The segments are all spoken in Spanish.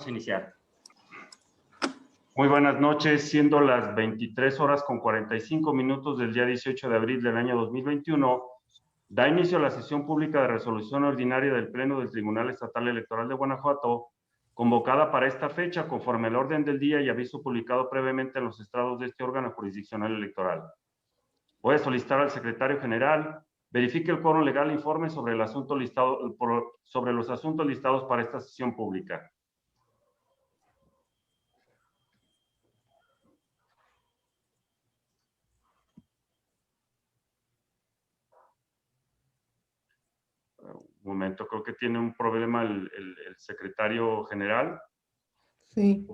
Iniciar. Muy buenas noches, siendo las 23 horas con 45 minutos del día 18 de abril del año 2021, da inicio a la sesión pública de resolución ordinaria del Pleno del Tribunal Estatal Electoral de Guanajuato, convocada para esta fecha conforme al orden del día y aviso publicado previamente en los estrados de este órgano jurisdiccional electoral. Voy a solicitar al secretario general verifique el quórum legal e informe sobre el asunto listado, sobre los asuntos listados para esta sesión pública. Un momento, creo que tiene un problema el secretario general. Sí.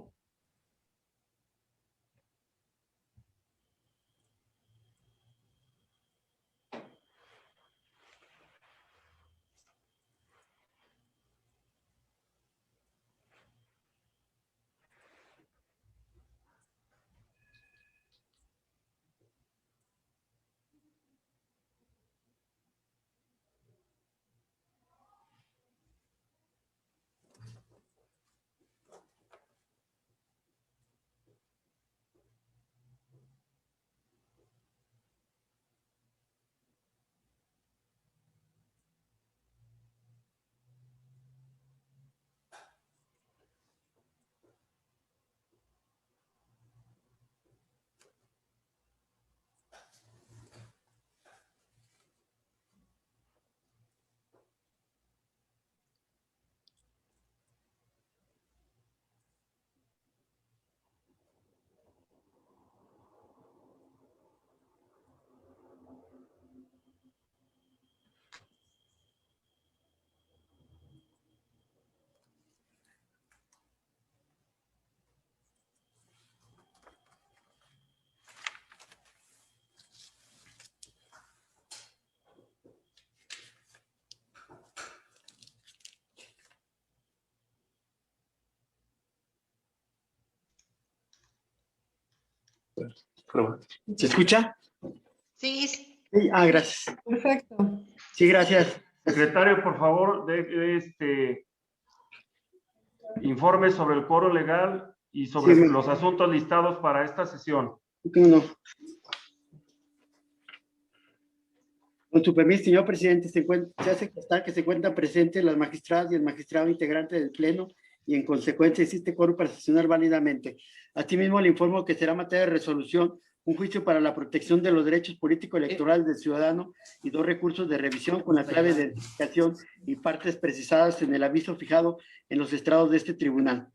¿Se escucha? Sí. Sí. Gracias. Perfecto. Sí, gracias. Secretario, por favor, informe sobre el quórum legal y sobre los asuntos listados para esta sesión. No. Con su permiso, señor presidente, se hace constar que se encuentran presentes las magistradas y el magistrado integrante del Pleno y en consecuencia existe quórum para sesionar válidamente. Asimismo, le informo que será materia de resolución un juicio para la protección de los derechos políticos electorales del ciudadano y 2 recursos de revisión con la clave de identificación y partes precisadas en el aviso fijado en los estrados de este tribunal.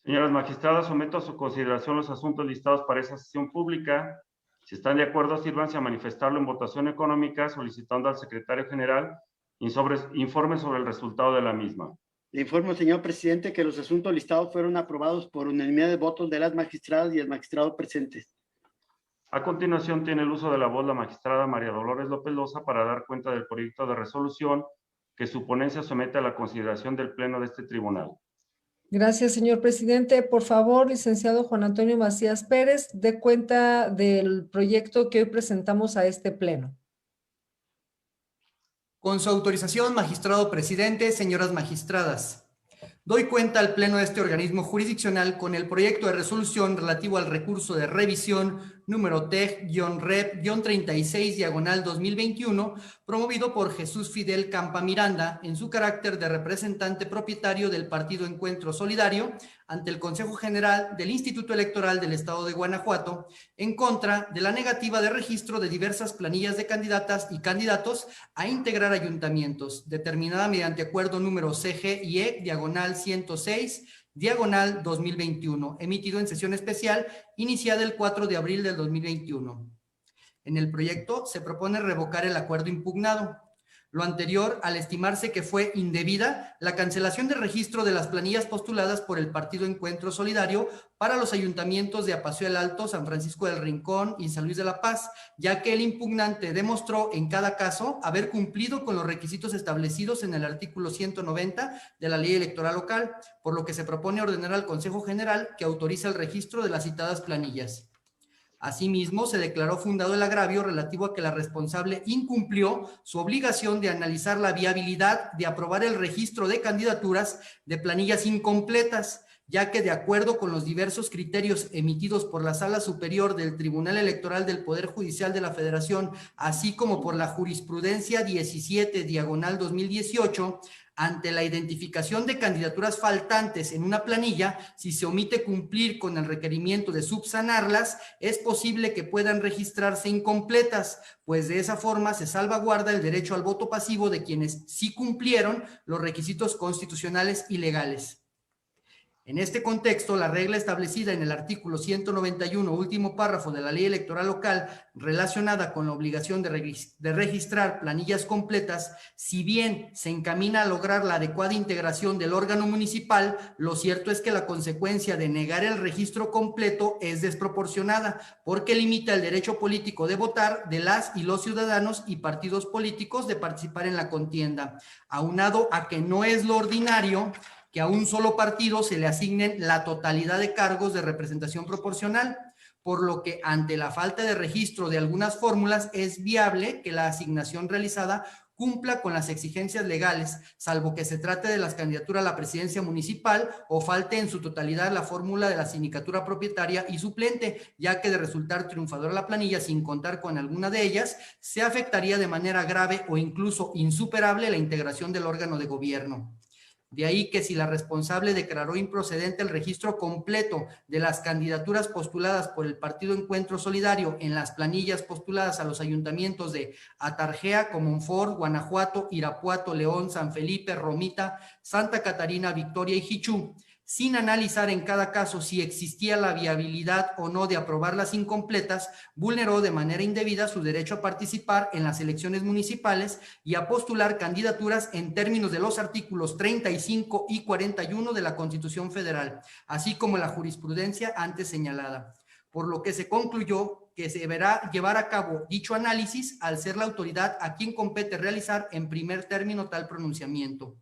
Señoras magistradas, someto a su consideración los asuntos listados para esa sesión pública. Si están de acuerdo, sírvanse a manifestarlo en votación económica, solicitando al secretario general informe sobre el resultado de la misma. Le informo, señor presidente, que los asuntos listados fueron aprobados por unanimidad de votos de las magistradas y el magistrado presentes. A continuación, tiene el uso de la voz la magistrada María Dolores López Loza para dar cuenta del proyecto de resolución que su ponencia somete a la consideración del Pleno de este tribunal. Gracias, señor presidente. Por favor, licenciado Juan Antonio Macías Pérez, dé cuenta del proyecto que hoy presentamos a este Pleno. Con su autorización, magistrado presidente, señoras magistradas. Doy cuenta al Pleno de este organismo jurisdiccional con el proyecto de resolución relativo al recurso de revisión número TEG-REP-36/2021, promovido por Jesús Fidel Campa Miranda en su carácter de representante propietario del Partido Encuentro Solidario ante el Consejo General del Instituto Electoral del Estado de Guanajuato en contra de la negativa de registro de diversas planillas de candidatas y candidatos a integrar ayuntamientos, determinada mediante acuerdo número CGIE/106/2021, emitido en sesión especial iniciada el 4 de abril del 2021. En el proyecto se propone revocar el acuerdo impugnado. Lo anterior, al estimarse que fue indebida la cancelación de registro de las planillas postuladas por el Partido Encuentro Solidario para los ayuntamientos de Apaseo el Alto, San Francisco del Rincón y San Luis de la Paz, ya que el impugnante demostró en cada caso haber cumplido con los requisitos establecidos en el artículo 190 de la Ley Electoral Local, por lo que se propone ordenar al Consejo General que autorice el registro de las citadas planillas. Asimismo, se declaró fundado el agravio relativo a que la responsable incumplió su obligación de analizar la viabilidad de aprobar el registro de candidaturas de planillas incompletas, ya que de acuerdo con los diversos criterios emitidos por la Sala Superior del Tribunal Electoral del Poder Judicial de la Federación, así como por la jurisprudencia 17/2018, ante la identificación de candidaturas faltantes en una planilla, si se omite cumplir con el requerimiento de subsanarlas, es posible que puedan registrarse incompletas, pues de esa forma se salvaguarda el derecho al voto pasivo de quienes sí cumplieron los requisitos constitucionales y legales. En este contexto, la regla establecida en el artículo 191, último párrafo de la Ley Electoral Local, relacionada con la obligación de registrar planillas completas, si bien se encamina a lograr la adecuada integración del órgano municipal, lo cierto es que la consecuencia de negar el registro completo es desproporcionada, porque limita el derecho político de votar de las y los ciudadanos y partidos políticos de participar en la contienda, aunado a que no es lo ordinario que a un solo partido se le asignen la totalidad de cargos de representación proporcional, por lo que ante la falta de registro de algunas fórmulas es viable que la asignación realizada cumpla con las exigencias legales, salvo que se trate de las candidaturas a la presidencia municipal o falte en su totalidad la fórmula de la sindicatura propietaria y suplente, ya que de resultar triunfadora la planilla sin contar con alguna de ellas, se afectaría de manera grave o incluso insuperable la integración del órgano de gobierno. De ahí que si la responsable declaró improcedente el registro completo de las candidaturas postuladas por el Partido Encuentro Solidario en las planillas postuladas a los ayuntamientos de Atarjea, Comonfort, Guanajuato, Irapuato, León, San Felipe, Romita, Santa Catarina, Victoria y Jichú, sin analizar en cada caso si existía la viabilidad o no de aprobarlas incompletas, vulneró de manera indebida su derecho a participar en las elecciones municipales y a postular candidaturas en términos de los artículos 35 y 41 de la Constitución Federal, así como la jurisprudencia antes señalada. Por lo que se concluyó que se deberá llevar a cabo dicho análisis al ser la autoridad a quien compete realizar en primer término tal pronunciamiento.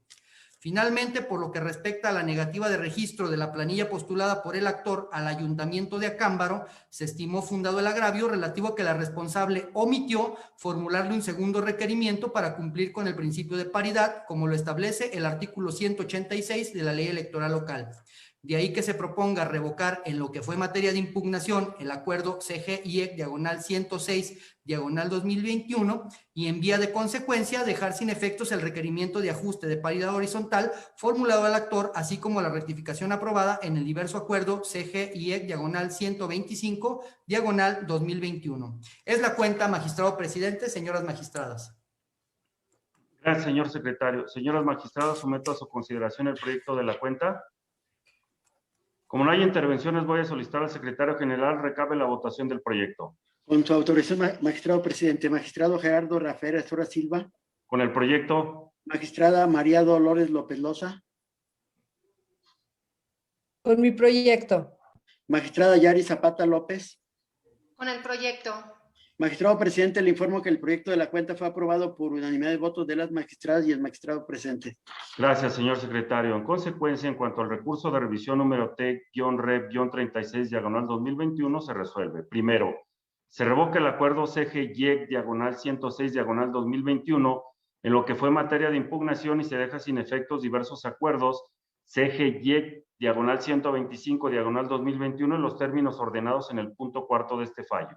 Finalmente, por lo que respecta a la negativa de registro de la planilla postulada por el actor al Ayuntamiento de Acámbaro, se estimó fundado el agravio relativo a que la responsable omitió formularle un segundo requerimiento para cumplir con el principio de paridad, como lo establece el artículo 186 de la Ley Electoral Local. De ahí que se proponga revocar en lo que fue materia de impugnación el acuerdo CG-IEC/106/2021 y en vía de consecuencia dejar sin efectos el requerimiento de ajuste de paridad horizontal formulado al actor, así como la rectificación aprobada en el diverso acuerdo CG-IEC/125/2021. Es la cuenta, magistrado presidente, señoras magistradas. Gracias, señor secretario. Señoras magistradas, someto a su consideración el proyecto de la cuenta. Como no hay intervenciones, voy a solicitar al secretario general recabe la votación del proyecto. Con su autorización, magistrado presidente. Magistrado Gerardo Rafael Astora Silva. Con el proyecto. Magistrada María Dolores López Loza. Con mi proyecto. Magistrada Yari Zapata López. Con el proyecto. Magistrado presidente, le informo que el proyecto de la cuenta fue aprobado por unanimidad de votos de las magistradas y el magistrado presente. Gracias, señor secretario. En consecuencia, en cuanto al recurso de revisión número T-Rep-36/2021 se resuelve. Primero, se revoca el acuerdo CG-IEC/106/2021 en lo que fue materia de impugnación y se deja sin efectos diversos acuerdos CG-IEC/125/2021 en los términos ordenados en el punto cuarto de este fallo.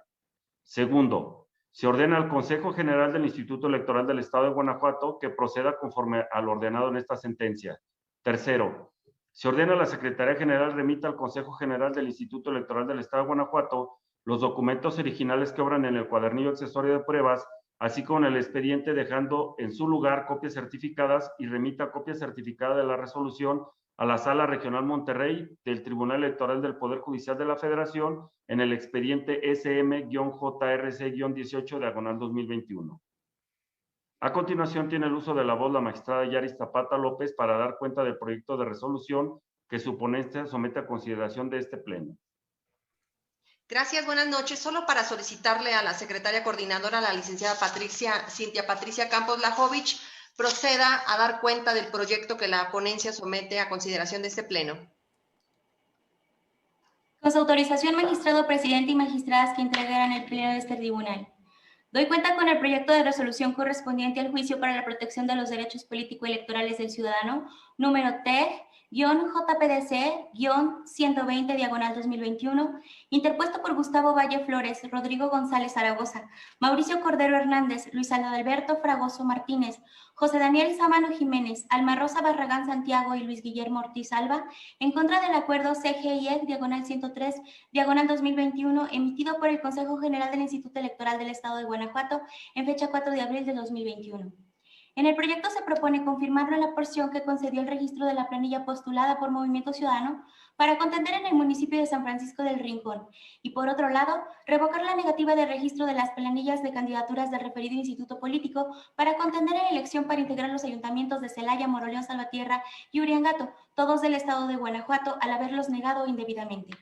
Segundo, se ordena al Consejo General del Instituto Electoral del Estado de Guanajuato que proceda conforme a lo ordenado en esta sentencia. Tercero, se ordena a la Secretaría General remita al Consejo General del Instituto Electoral del Estado de Guanajuato los documentos originales que obran en el cuadernillo accesorio de pruebas, así como el expediente, dejando en su lugar copias certificadas, y remita copia certificada de la resolución a la Sala Regional Monterrey del Tribunal Electoral del Poder Judicial de la Federación en el expediente SM-JRC-18/2021. A continuación tiene el uso de la voz la magistrada Yaris Zapata López para dar cuenta del proyecto de resolución que su ponencia somete a consideración de este pleno. Gracias, buenas noches. Solo para solicitarle a la secretaria coordinadora, la licenciada Cintia Patricia Campos Lajovich, proceda a dar cuenta del proyecto que la ponencia somete a consideración de este pleno. Con su autorización, magistrado presidente y magistradas que integran el pleno de este tribunal. Doy cuenta con el proyecto de resolución correspondiente al juicio para la protección de los derechos político-electorales del ciudadano, número TEG-JPDC-120/2021, interpuesto por Gustavo Valle Flores, Rodrigo González Zaragoza, Mauricio Cordero Hernández, Luis Alberto Fragoso Martínez, José Daniel Sámano Jiménez, Alma Rosa Barragán Santiago y Luis Guillermo Ortiz Alba, en contra del acuerdo CGIEC-103/2021, emitido por el Consejo General del Instituto Electoral del Estado de Guanajuato en fecha 4 de abril de 2021. En el proyecto se propone confirmarlo en la porción que concedió el registro de la planilla postulada por Movimiento Ciudadano para contender en el municipio de San Francisco del Rincón y, por otro lado, revocar la negativa de registro de las planillas de candidaturas del referido instituto político para contender en la elección para integrar los ayuntamientos de Celaya, Moroleón, Salvatierra y Uriangato, todos del estado de Guanajuato, al haberlos negado indebidamente.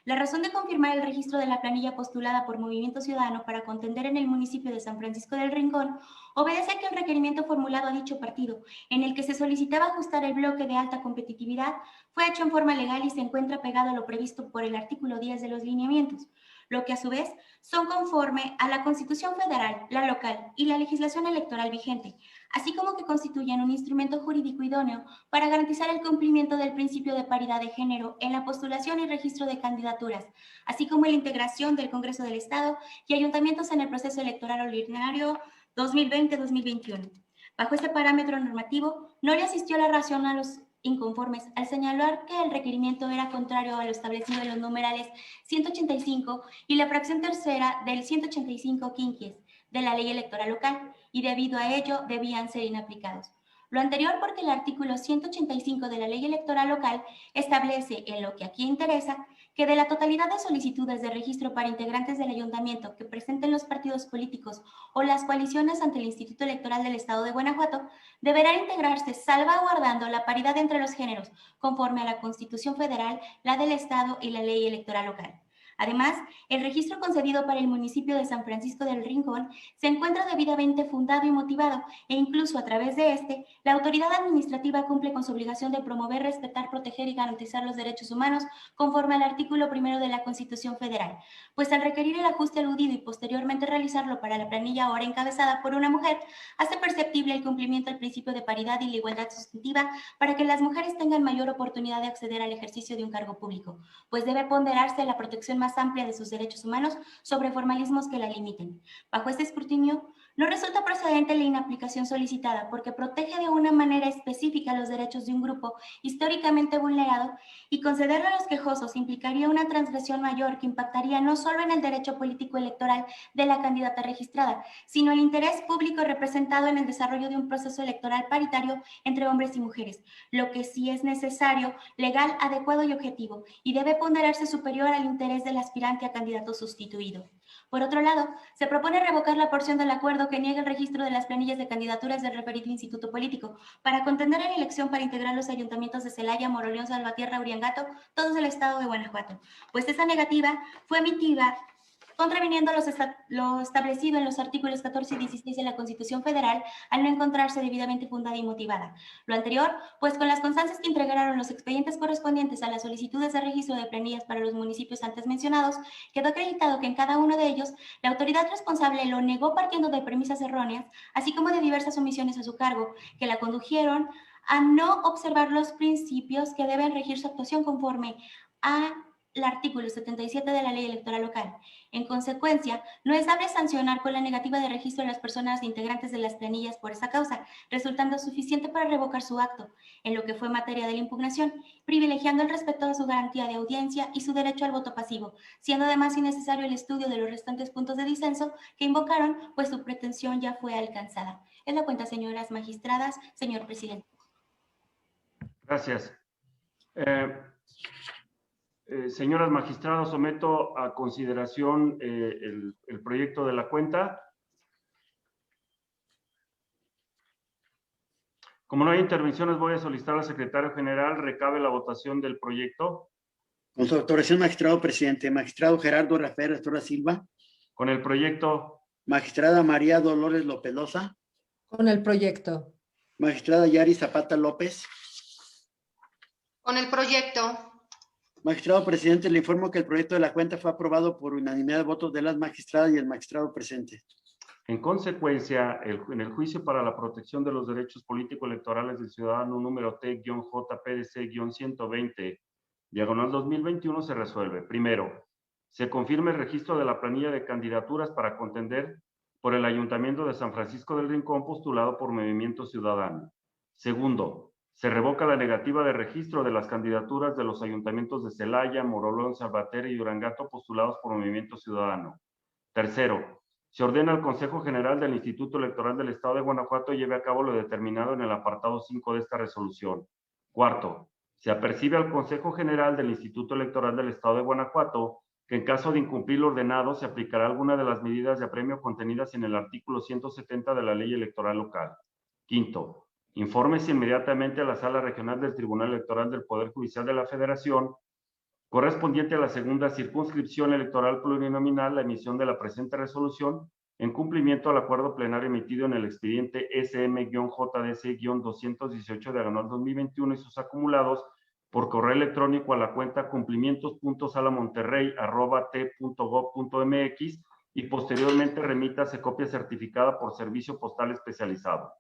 La razón de confirmar el registro de la planilla postulada por Movimiento Ciudadano para contender en el municipio de San Francisco del Rincón obedece a que el requerimiento formulado a dicho partido, en el que se solicitaba ajustar el bloque de alta competitividad, fue hecho en forma legal y se encuentra pegado a lo previsto por el artículo 10 de los lineamientos, lo que a su vez son conforme a la Constitución Federal, la local y la legislación electoral vigente, así como que constituyen un instrumento jurídico idóneo para garantizar el cumplimiento del principio de paridad de género en la postulación y registro de candidaturas, así como la integración del Congreso del Estado y ayuntamientos en el proceso electoral ordinario 2020-2021. Bajo este parámetro normativo, no le asistió la razón a los inconformes al señalar que el requerimiento era contrario a lo establecido en los numerales 185 y la fracción tercera del 185 quinquies de la ley electoral local, y debido a ello debían ser inaplicados. Lo anterior porque el artículo 185 de la ley electoral local establece, en lo que aquí interesa, que de la totalidad de solicitudes de registro para integrantes del ayuntamiento que presenten los partidos políticos o las coaliciones ante el Instituto Electoral del Estado de Guanajuato, deberá integrarse salvaguardando la paridad entre los géneros, conforme a la Constitución Federal, la del Estado y la ley electoral local. Además, el registro concedido para el municipio de San Francisco del Rincón se encuentra debidamente fundado y motivado, e incluso a través de este, la autoridad administrativa cumple con su obligación de promover, respetar, proteger y garantizar los derechos humanos conforme al artículo 1 de la Constitución Federal, pues al requerir el ajuste aludido y posteriormente realizarlo para la planilla ahora encabezada por una mujer, hace perceptible el cumplimiento del principio de paridad y la igualdad sustantiva para que las mujeres tengan mayor oportunidad de acceder al ejercicio de un cargo público, pues debe ponderarse la protección más amplia de sus derechos humanos sobre formalismos que la limiten. Bajo este escrutinio, no resulta procedente la inaplicación solicitada porque protege de una manera específica los derechos de un grupo históricamente vulnerado, y concederlo a los quejosos implicaría una transgresión mayor que impactaría no solo en el derecho político electoral de la candidata registrada, sino el interés público representado en el desarrollo de un proceso electoral paritario entre hombres y mujeres, lo que sí es necesario, legal, adecuado y objetivo, y debe ponderarse superior al interés del aspirante a candidato sustituido. Por otro lado, se propone revocar la porción del acuerdo que niega el registro de las planillas de candidaturas del referido instituto político para contender en la elección para integrar los ayuntamientos de Celaya, Moroleón, Salvatierra, Uriangato, todos del estado de Guanajuato, pues esa negativa fue emitida contraviniendo lo establecido en los artículos 14 y 16 de la Constitución Federal al no encontrarse debidamente fundada y motivada. Lo anterior, pues con las constancias que integraron los expedientes correspondientes a las solicitudes de registro de planillas para los municipios antes mencionados, quedó acreditado que en cada uno de ellos la autoridad responsable lo negó partiendo de premisas erróneas, así como de diversas omisiones a su cargo, que la condujeron a no observar los principios que deben regir su actuación conforme a el artículo 77 de la ley electoral local. En consecuencia, no es dable sancionar con la negativa de registro de las personas integrantes de las planillas por esa causa, resultando suficiente para revocar su acto, en lo que fue materia de la impugnación, privilegiando el respeto a su garantía de audiencia y su derecho al voto pasivo, siendo además innecesario el estudio de los restantes puntos de disenso que invocaron, pues su pretensión ya fue alcanzada. Es la cuenta, señoras magistradas, señor presidente. Gracias. Señoras magistradas, someto a consideración el proyecto de la cuenta. Como no hay intervenciones, voy a solicitar al secretario general recabe la votación del proyecto. Con su autorización, magistrado presidente. Magistrado Gerardo Rafael Astorga Silva. Con el proyecto. Magistrada María Dolores Lopelosa. Con el proyecto. Magistrada Yari Zapata López. Con el proyecto. Magistrado presidente, le informo que el proyecto de la cuenta fue aprobado por unanimidad de votos de las magistradas y el magistrado presente. En consecuencia, en el juicio para la protección de los derechos político-electorales del ciudadano número T-JPDC-120, diagonal 2021, se resuelve. Primero, se confirma el registro de la planilla de candidaturas para contender por el Ayuntamiento de San Francisco del Rincón postulado por Movimiento Ciudadano. Segundo, se revoca la negativa de registro de las candidaturas de los ayuntamientos de Celaya, Morolón, Salvatierra y Durangato postulados por Movimiento Ciudadano. Tercero, se ordena al Consejo General del Instituto Electoral del Estado de Guanajuato lleve a cabo lo determinado en el apartado 5 de esta resolución. Cuarto, se apercibe al Consejo General del Instituto Electoral del Estado de Guanajuato que en caso de incumplir lo ordenado se aplicará alguna de las medidas de apremio contenidas en el artículo 170 de la Ley Electoral Local. Quinto, infórmese inmediatamente a la Sala Regional del Tribunal Electoral del Poder Judicial de la Federación correspondiente a la segunda circunscripción electoral plurinominal la emisión de la presente resolución en cumplimiento al acuerdo plenario emitido en el expediente SM-JDC-218/2021 y sus acumulados por correo electrónico a la cuenta cumplimientos.salamonterrey@t.gov.mx y posteriormente remítase copia certificada por servicio postal especializado.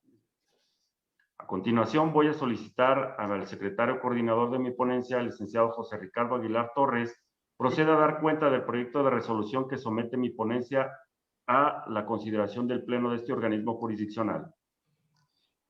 A continuación, voy a solicitar al secretario coordinador de mi ponencia, el licenciado José Ricardo Aguilar Torres, proceda a dar cuenta del proyecto de resolución que somete mi ponencia a la consideración del Pleno de este organismo jurisdiccional.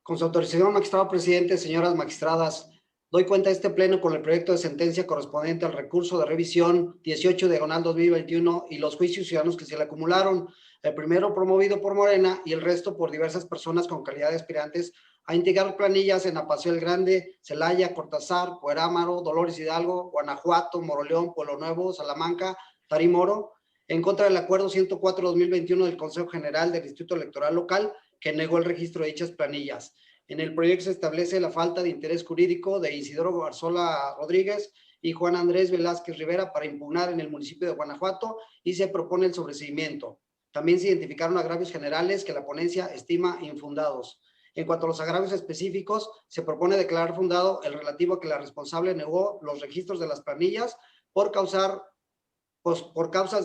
Con su autorización, magistrado presidente, señoras magistradas, doy cuenta a este Pleno con el proyecto de sentencia correspondiente al recurso de revisión 18/2021 y los juicios ciudadanos que se le acumularon, el primero promovido por Morena y el resto por diversas personas con calidad de aspirantes a integrar planillas en Apaseo el Grande, Celaya, Cortázar, Cuerámaro, Dolores Hidalgo, Guanajuato, Moroleón, Pueblo Nuevo, Salamanca, Tarimoro, en contra del acuerdo 104/2021 del Consejo General del Instituto Electoral Local, que negó el registro de dichas planillas. En el proyecto se establece la falta de interés jurídico de Isidoro Garzola Rodríguez y Juan Andrés Velázquez Rivera para impugnar en el municipio de Guanajuato y se propone el sobreseimiento. También se identificaron agravios generales que la ponencia estima infundados. En cuanto a los agravios específicos, se propone declarar fundado el relativo a que la responsable negó los registros de las planillas por causas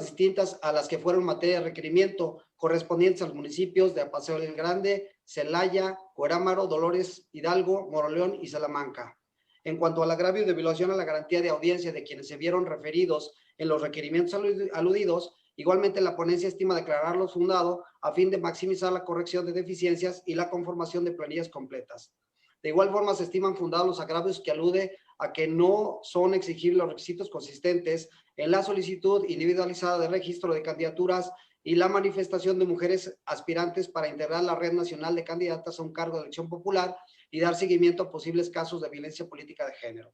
distintas a las que fueron materia de requerimiento, correspondientes a los municipios de Apaseo el Grande, Celaya, Cuerámaro, Dolores Hidalgo, Moroleón y Salamanca. En cuanto al agravio de violación a la garantía de audiencia de quienes se vieron referidos en los requerimientos aludidos, igualmente la ponencia estima declararlos fundado a fin de maximizar la corrección de deficiencias y la conformación de planillas completas. De igual forma, se estiman fundados los agravios que alude a que no son exigibles los requisitos consistentes en la solicitud individualizada de registro de candidaturas y la manifestación de mujeres aspirantes para integrar la Red Nacional de Candidatas a un cargo de elección popular y dar seguimiento a posibles casos de violencia política de género.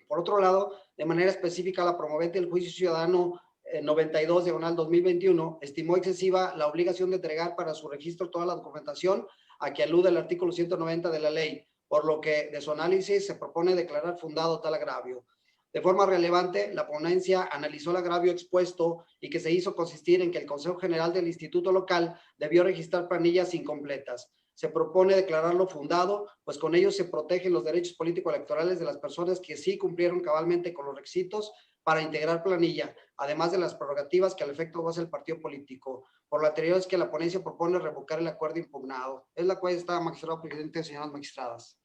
Por otro lado, de manera específica, la promovente del juicio ciudadano 92/2021 estimó excesiva la obligación de entregar para su registro toda la documentación a que alude el artículo 190 de la ley, por lo que de su análisis se propone declarar fundado tal agravio. De forma relevante, la ponencia analizó el agravio expuesto y que se hizo consistir en que el Consejo General del Instituto Local debió registrar planillas incompletas. Se propone declararlo fundado, pues con ello se protegen los derechos político-electorales de las personas que sí cumplieron cabalmente con los requisitos para integrar planilla, además de las prerrogativas que al efecto goza el partido político. Por lo anterior es que la ponencia propone revocar el acuerdo impugnado. Es la cual está, magistrado presidente, señoras magistradas.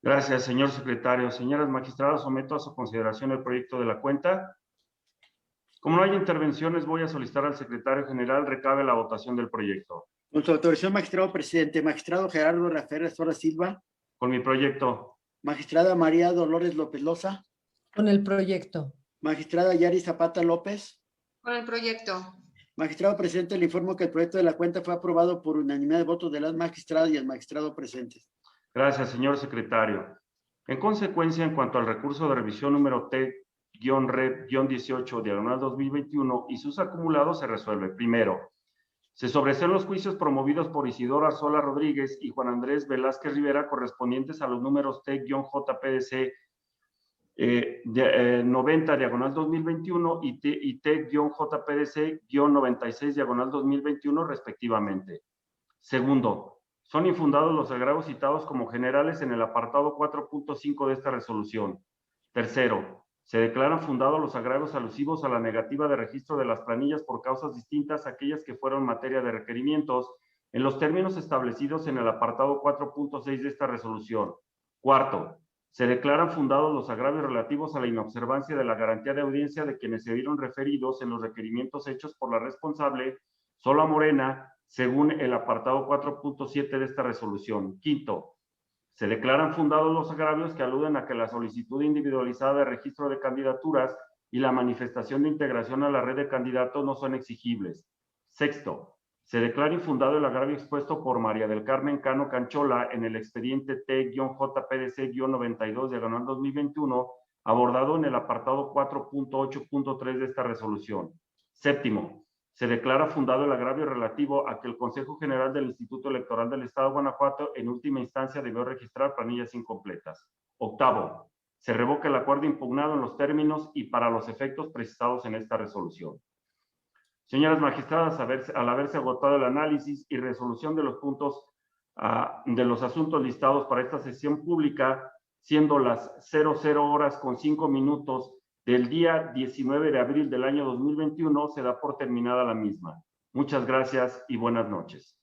Gracias, señor secretario. Señoras magistradas, someto a su consideración el proyecto de la cuenta. Como no hay intervenciones, voy a solicitar al secretario general recabe la votación del proyecto. Con su autorización, magistrado presidente, magistrado Gerardo Rafael Sora Silva. Con mi proyecto. Magistrada María Dolores López Loza. Con el proyecto. Magistrada Yari Zapata López. Con el proyecto. Magistrado presidente, le informo que el proyecto de la cuenta fue aprobado por unanimidad de votos de las magistradas y el magistrado presentes. Gracias, señor secretario. En consecuencia, en cuanto al recurso de revisión número T-Rep-18/2021 y sus acumulados, se resuelve. Primero, se sobresean los juicios promovidos por Isidoro Arzola Rodríguez y Juan Andrés Velázquez Rivera correspondientes a los números T-JPDC 90/2021 y T-JPDC-96/2021 respectivamente. Segundo, son infundados los agravios citados como generales en el apartado 4.5 de esta resolución. Tercero, Se declaran fundados los agravios alusivos a la negativa de registro de las planillas por causas distintas a aquellas que fueron materia de requerimientos en los términos establecidos en el apartado 4.6 de esta resolución. Cuarto, se declaran fundados los agravios relativos a la inobservancia de la garantía de audiencia de quienes se vieron referidos en los requerimientos hechos por la responsable Sola Morena, según el apartado 4.7 de esta resolución. Quinto, se declaran fundados los agravios que aluden a que la solicitud individualizada de registro de candidaturas y la manifestación de integración a la red de candidatos no son exigibles. Sexto, se declara infundado el agravio expuesto por María del Carmen Cano Canchola en el expediente T-JPDC-92/2021, abordado en el apartado 4.8.3 de esta resolución. Séptimo, se declara fundado el agravio relativo a que el Consejo General del Instituto Electoral del Estado de Guanajuato en última instancia debió registrar planillas incompletas. Octavo, se revoca el acuerdo impugnado en los términos y para los efectos precisados en esta resolución. Señoras magistradas, al haberse agotado el análisis y resolución de los puntos de los asuntos listados para esta sesión pública, siendo las 00:05 del día 19 de abril del año 2021, se da por terminada la misma. Muchas gracias y buenas noches.